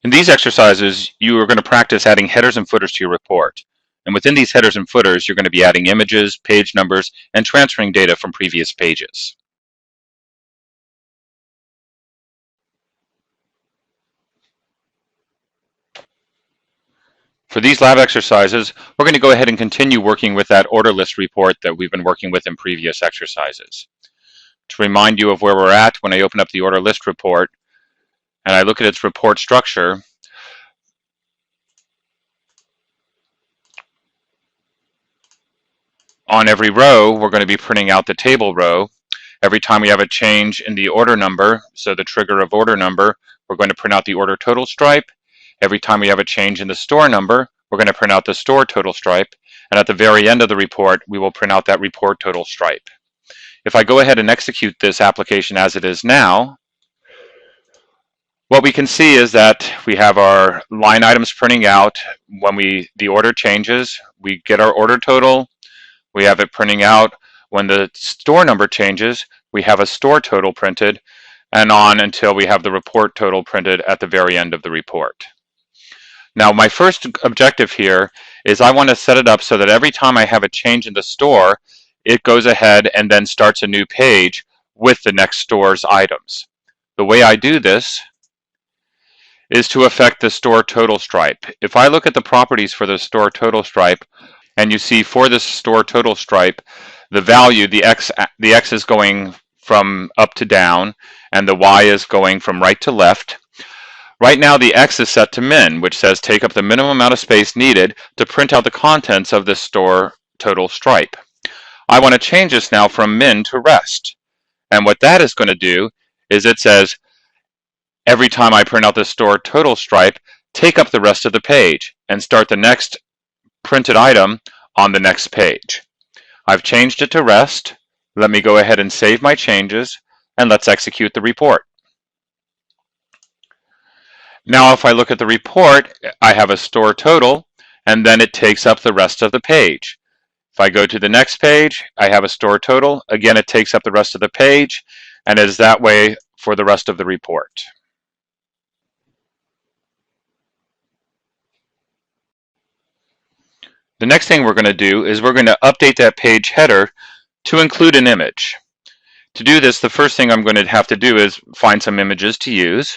In these exercises, you are going to practice adding headers and footers to your report. And within these headers and footers, you're going to be adding images, page numbers, and transferring data from previous pages. For these lab exercises, we're going to go ahead and continue working with that order list report that we've been working with in previous exercises. To remind you of where we're at, when I open up the order list report and I look at its report structure, on every row, we're going to be printing out the table row. Every time we have a change in the order number, so the trigger of order number, we're going to print out the order total stripe. Every time we have a change in the store number, we're going to print out the store total stripe. And at the very end of the report, we will print out that report total stripe. If I go ahead and execute this application as it is now, what we can see is that we have our line items printing out. When the order changes, we get our order total. We have it printing out. When the store number changes, we have a store total printed, and on until we have the report total printed at the very end of the report. Now, my first objective here is I want to set it up so that every time I have a change in the store, it goes ahead and then starts a new page with the next store's items. The way I do this is to affect the store total stripe. If I look at the properties for the store total stripe, and you see for this store total stripe, the value, the X is going from up to down, and the Y is going from right to left. Right now the X is set to min, which says take up the minimum amount of space needed to print out the contents of this store total stripe. I want to change this now from min to rest. And what that is going to do is it says, every time I print out the store total stripe, take up the rest of the page and start the next printed item on the next page. I've changed it to rest. Let me go ahead and save my changes, and let's execute the report. Now if I look at the report, I have a store total, and then it takes up the rest of the page. If I go to the next page, I have a store total. Again, it takes up the rest of the page, and it is that way for the rest of the report. The next thing we're going to do is we're going to update that page header to include an image. To do this, the first thing I'm going to have to do is find some images to use.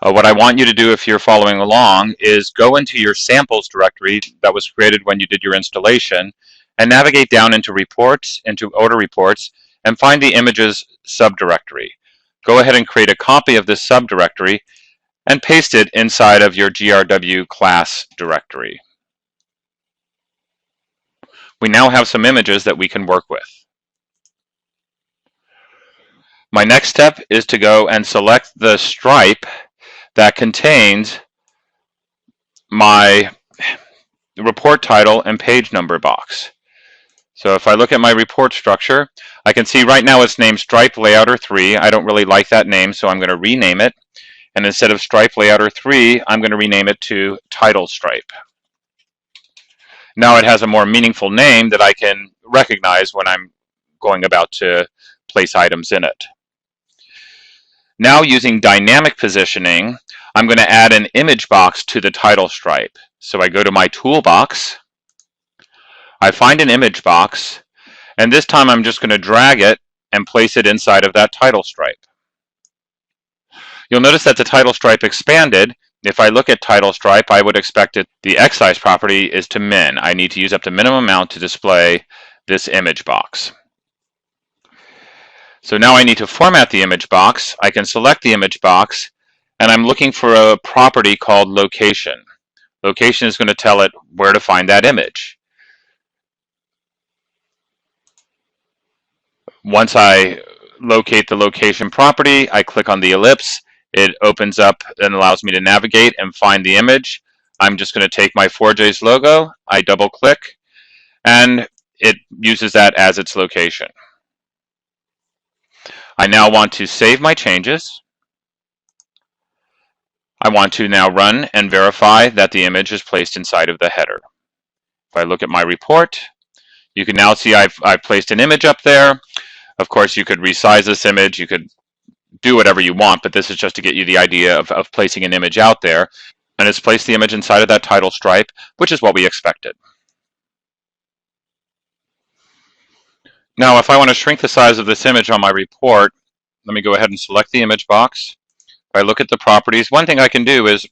What I want you to do if you're following along is go into your samples directory that was created when you did your installation and navigate down into reports, into order reports, and find the images subdirectory. Go ahead and create a copy of this subdirectory and paste it inside of your GRW class directory. We now have some images that we can work with. My next step is to go and select the stripe that contains my report title and page number box. So if I look at my report structure, I can see right now it's named Stripe Layouter 3. I don't really like that name, so I'm going to rename it. And instead of Stripe Layouter 3, I'm going to rename it to Title Stripe. Now it has a more meaningful name that I can recognize when I'm going about to place items in it. Now using dynamic positioning, I'm going to add an image box to the title stripe. So I go to my toolbox, I find an image box, and this time I'm just going to drag it and place it inside of that title stripe. You'll notice that the title stripe expanded. If I look at title stripe, I would expect it, the X size property is to min. I need to use up the minimum amount to display this image box. So now I need to format the image box. I can select the image box, and I'm looking for a property called location. Location is going to tell it where to find that image. Once I locate the location property, I click on the ellipse. It opens up and allows me to navigate and find the image. I'm just going to take my 4J's logo, I double click, and it uses that as its location. I now want to save my changes. I want to now run and verify that the image is placed inside of the header. If I look at my report, you can now see I've placed an image up there. Of course, you could resize this image. You could do whatever you want, but this is just to get you the idea of placing an image out there. And it's placed the image inside of that title stripe, which is what we expected. Now, if I want to shrink the size of this image on my report, let me go ahead and select the image box. If I look at the properties, one thing I can do is,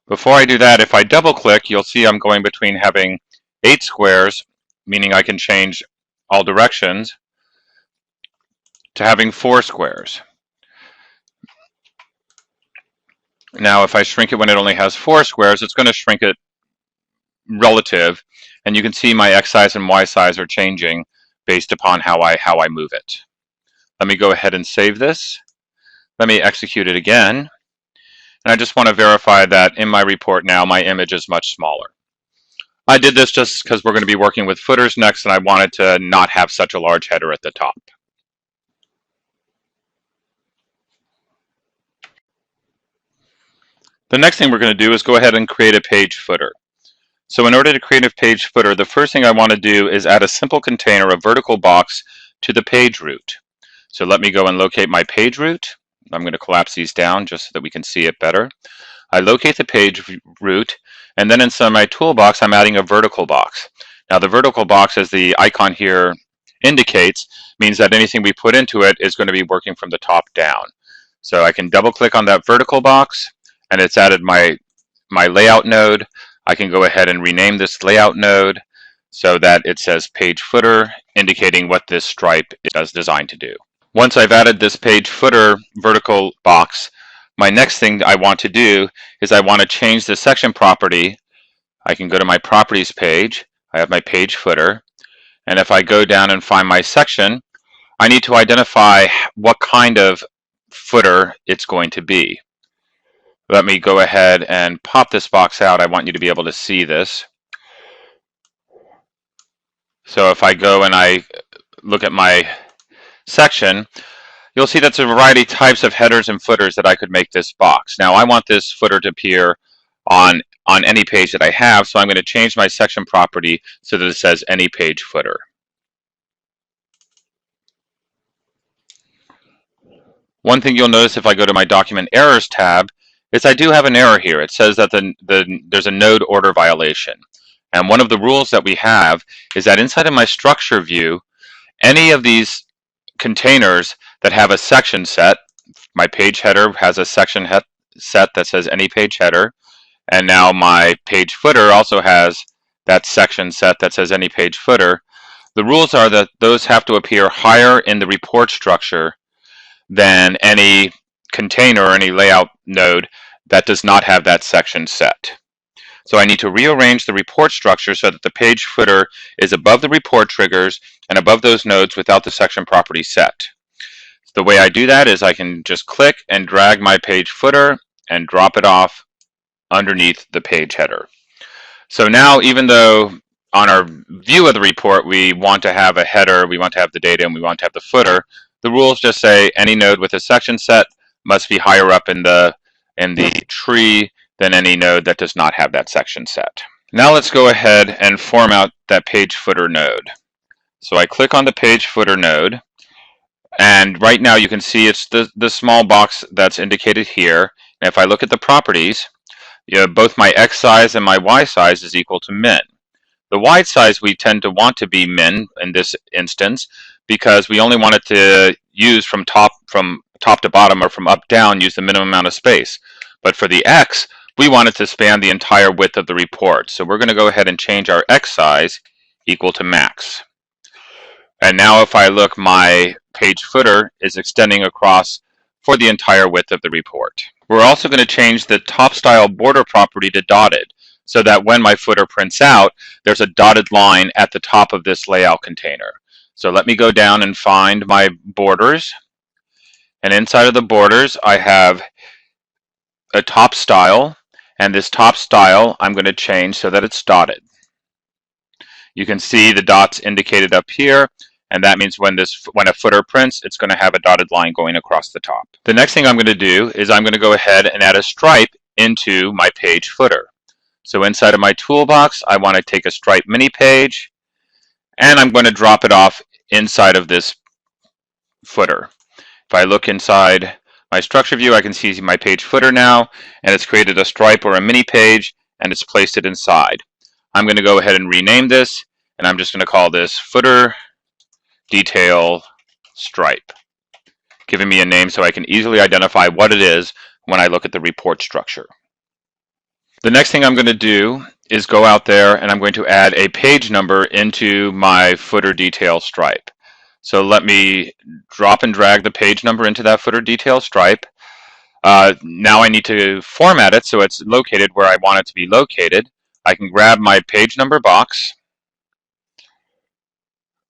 before I do that, if I double click, you'll see I'm going between having 8 squares, meaning I can change all directions, to having 4 squares. Now, if I shrink it when it only has 4 squares, it's going to shrink it relative, and you can see my X size and Y size are changing based upon how I move it. Let me go ahead and save this. Let me execute it again. And I just want to verify that in my report now, my image is much smaller. I did this just because we're going to be working with footers next, and I wanted to not have such a large header at the top. The next thing we're going to do is go ahead and create a page footer. So in order to create a page footer, the first thing I want to do is add a simple container, a vertical box, to the page root. So let me go and locate my page root. I'm going to collapse these down just so that we can see it better. I locate the page root, and then inside my toolbox, I'm adding a vertical box. Now the vertical box, as the icon here indicates, means that anything we put into it is going to be working from the top down. So I can double click on that vertical box, and it's added my layout node. I can go ahead and rename this layout node so that it says page footer, indicating what this stripe is designed to do. Once I've added this page footer vertical box, my next thing I want to do is I want to change the section property. I can go to my properties page. I have my page footer. And if I go down and find my section, I need to identify what kind of footer it's going to be. Let me go ahead and pop this box out. I want you to be able to see this. So if I go and I look at my section, you'll see that's a variety of types of headers and footers that I could make this box. Now I want this footer to appear on any page that I have, so I'm going to change my section property so that it says any page footer. One thing you'll notice if I go to my document errors tab is I do have an error here. It says that there's a node order violation. And one of the rules that we have is that inside of my structure view, any of these containers that have a section set, my page header has a section set that says any page header, and now my page footer also has that section set that says any page footer. The rules are that those have to appear higher in the report structure than any container or any layout node that does not have that section set. So I need to rearrange the report structure so that the page footer is above the report triggers and above those nodes without the section property set. The way I do that is I can just click and drag my page footer and drop it off underneath the page header. So now, even though on our view of the report we want to have a header, we want to have the data, and we want to have the footer, the rules just say any node with a section set must be higher up in the tree than any node that does not have that section set. Now let's go ahead and form out that page footer node. So I click on the page footer node, and right now you can see it's the small box that's indicated here. And if I look at the properties, both my X size and my Y size is equal to min. The Y size we tend to want to be min in this instance because we only want it to use from top to bottom or from up down, use the minimum amount of space. But for the X, we want it to span the entire width of the report. So we're going to go ahead and change our X size equal to max. And now if I look, my page footer is extending across for the entire width of the report. We're also going to change the top style border property to dotted so that when my footer prints out, there's a dotted line at the top of this layout container. So let me go down and find my borders. And inside of the borders, I have a top style. And this top style, I'm going to change so that it's dotted. You can see the dots indicated up here. And that means when a footer prints, it's going to have a dotted line going across the top. The next thing I'm going to do is I'm going to go ahead and add a stripe into my page footer. So inside of my toolbox, I want to take a stripe mini page, and I'm going to drop it off inside of this footer. If I look inside my structure view, I can see my page footer now, and it's created a stripe or a mini page, and it's placed it inside. I'm going to go ahead and rename this, and I'm just going to call this footer detail stripe, giving me a name so I can easily identify what it is when I look at the report structure. The next thing I'm going to do is go out there and I'm going to add a page number into my footer detail stripe. So let me drop and drag the page number into that footer detail stripe. Now I need to format it so it's located where I want it to be located. I can grab my page number box.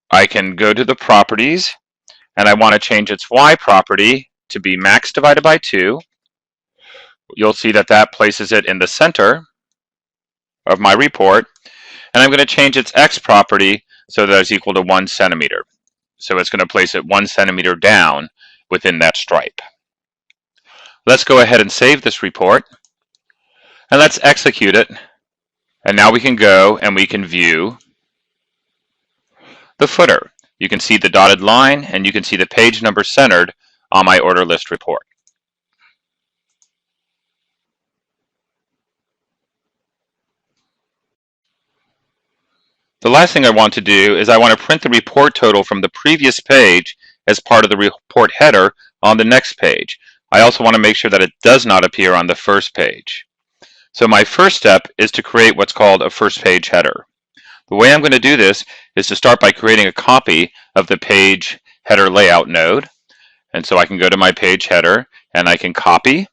I can go to the properties, and I want to change its Y property to be max divided by 2. You'll see that that places it in the center of my report. And I'm going to change its X property so that it's equal to 1 centimeter. So it's going to place it 1 centimeter down within that stripe. Let's go ahead and save this report. And let's execute it. And now we can go and we can view the footer. You can see the dotted line and you can see the page number centered on my order list report. The last thing I want to do is I want to print the report total from the previous page as part of the report header on the next page. I also want to make sure that it does not appear on the first page. So my first step is to create what's called a first page header. The way I'm going to do this is to start by creating a copy of the page header layout node. And so I can go to my page header and I can copy.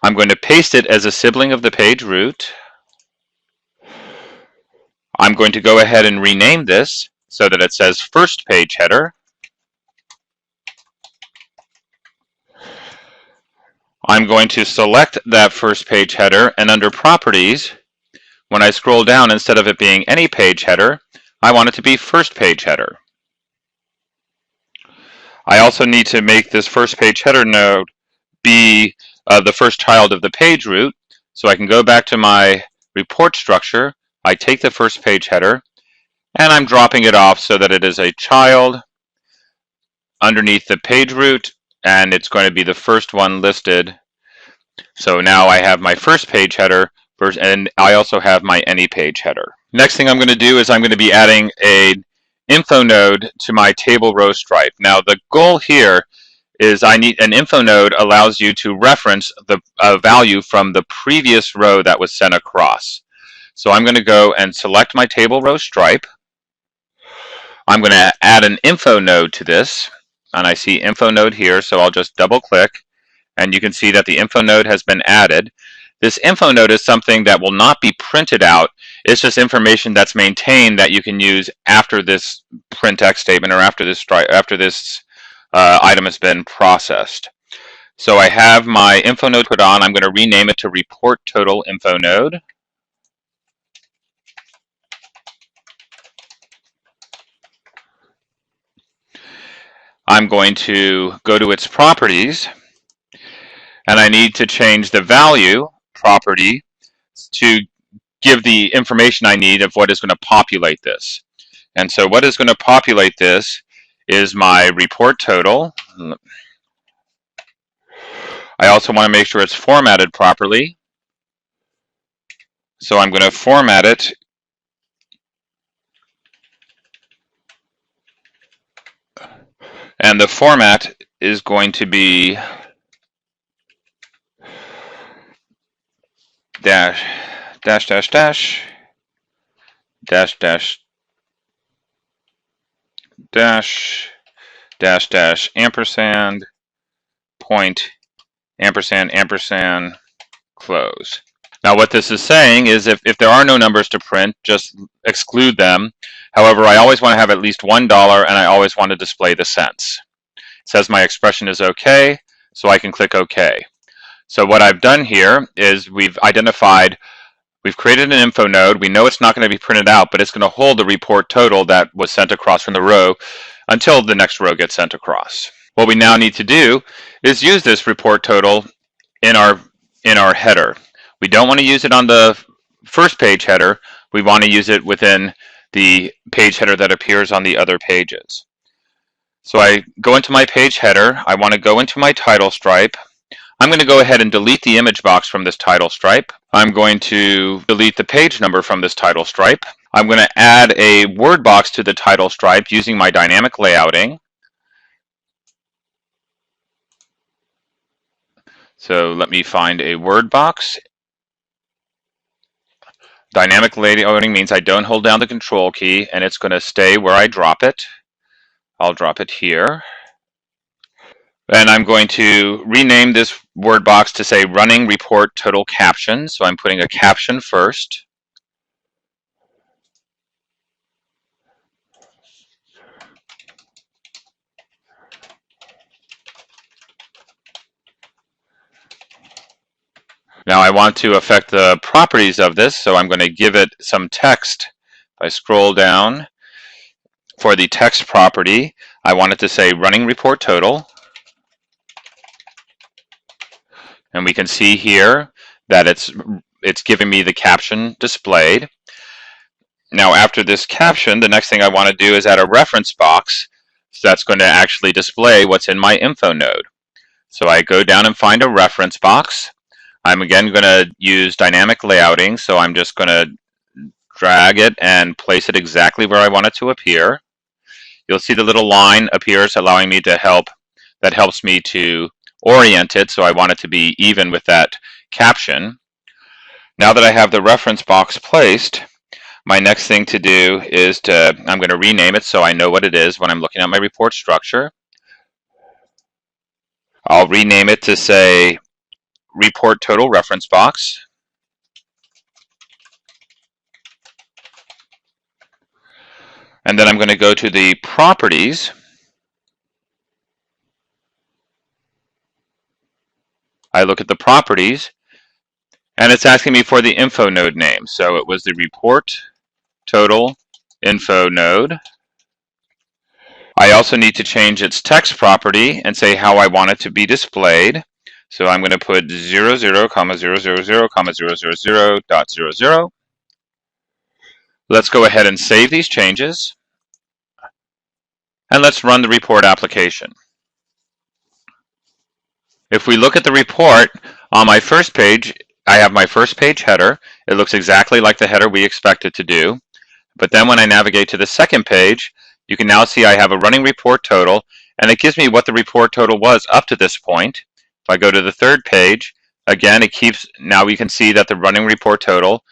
I'm going to paste it as a sibling of the page root. I'm going to go ahead and rename this so that it says first page header. I'm going to select that first page header, and under properties, when I scroll down, instead of it being any page header, I want it to be first page header. I also need to make this first page header node be the first child of the page root, so I can go back to my report structure. I take the first page header and I'm dropping it off so that it is a child underneath the page root, and it's going to be the first one listed. So now I have my first page header, and I also have my any page header. Next thing I'm going to do is I'm going to be adding an info node to my table row stripe. Now the goal here is I need an info node allows you to reference the value from the previous row that was sent across. So I'm going to go and select my table row stripe. I'm going to add an info node to this, and I see info node here, so I'll just double click, and you can see that the info node has been added. This info node is something that will not be printed out. It's just information that's maintained that you can use after this printx statement or after this item has been processed. So I have my info node put on. I'm going to rename it to report total info node. I'm going to go to its properties, and I need to change the value property to give the information I need of what is going to populate this. And so what is going to populate this is my report total. I also want to make sure it's formatted properly. So I'm going to format it and the format is going to be dash dash dash dash dash dash dash dash dash ampersand point ampersand ampersand close. Now what this is saying is if there are no numbers to print, just exclude them. However, I always want to have at least $1 and I always want to display the cents. It says my expression is okay, so I can click OK. So what I've done here is we've created an info node. We know it's not going to be printed out, but it's going to hold the report total that was sent across from the row until the next row gets sent across. What we now need to do is use this report total in our header. We don't want to use it on the first page header. We want to use it within the page header that appears on the other pages. So I go into my page header. I want to go into my title stripe. I'm going to go ahead and delete the image box from this title stripe. I'm going to delete the page number from this title stripe. I'm going to add a word box to the title stripe using my dynamic layouting. So let me find a word box. Dynamic layouting means I don't hold down the control key and it's going to stay where I drop it. I'll drop it here. And I'm going to rename this word box to say running report total caption. So I'm putting a caption first. Now I want to affect the properties of this, so I'm going to give it some text. If I scroll down for the text property, I want it to say running report total. And we can see here that it's giving me the caption displayed. Now after this caption, the next thing I want to do is add a reference box. So that's going to actually display what's in my info node. So I go down and find a reference box. I'm again going to use dynamic layouting, so I'm just going to drag it and place it exactly where I want it to appear. You'll see the little line appears allowing me to that helps me to orient it, so I want it to be even with that caption. Now that I have the reference box placed, my next thing to do is I'm going to rename it so I know what it is when I'm looking at my report structure. I'll rename it to say report total reference box. And then I'm going to go to the properties. I look at the properties, and it's asking me for the info node name. So it was the report total info node. I also need to change its text property and say how I want it to be displayed. So I'm going to put 00, 000, 000.00. Let's go ahead and save these changes. And let's run the report application. If we look at the report, on my first page, I have my first page header. It looks exactly like the header we expect it to do. But then when I navigate to the second page, you can now see I have a running report total, and it gives me what the report total was up to this point. If I go to the third page, again, now we can see that the running report total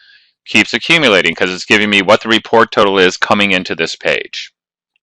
keeps accumulating because it's giving me what the report total is coming into this page.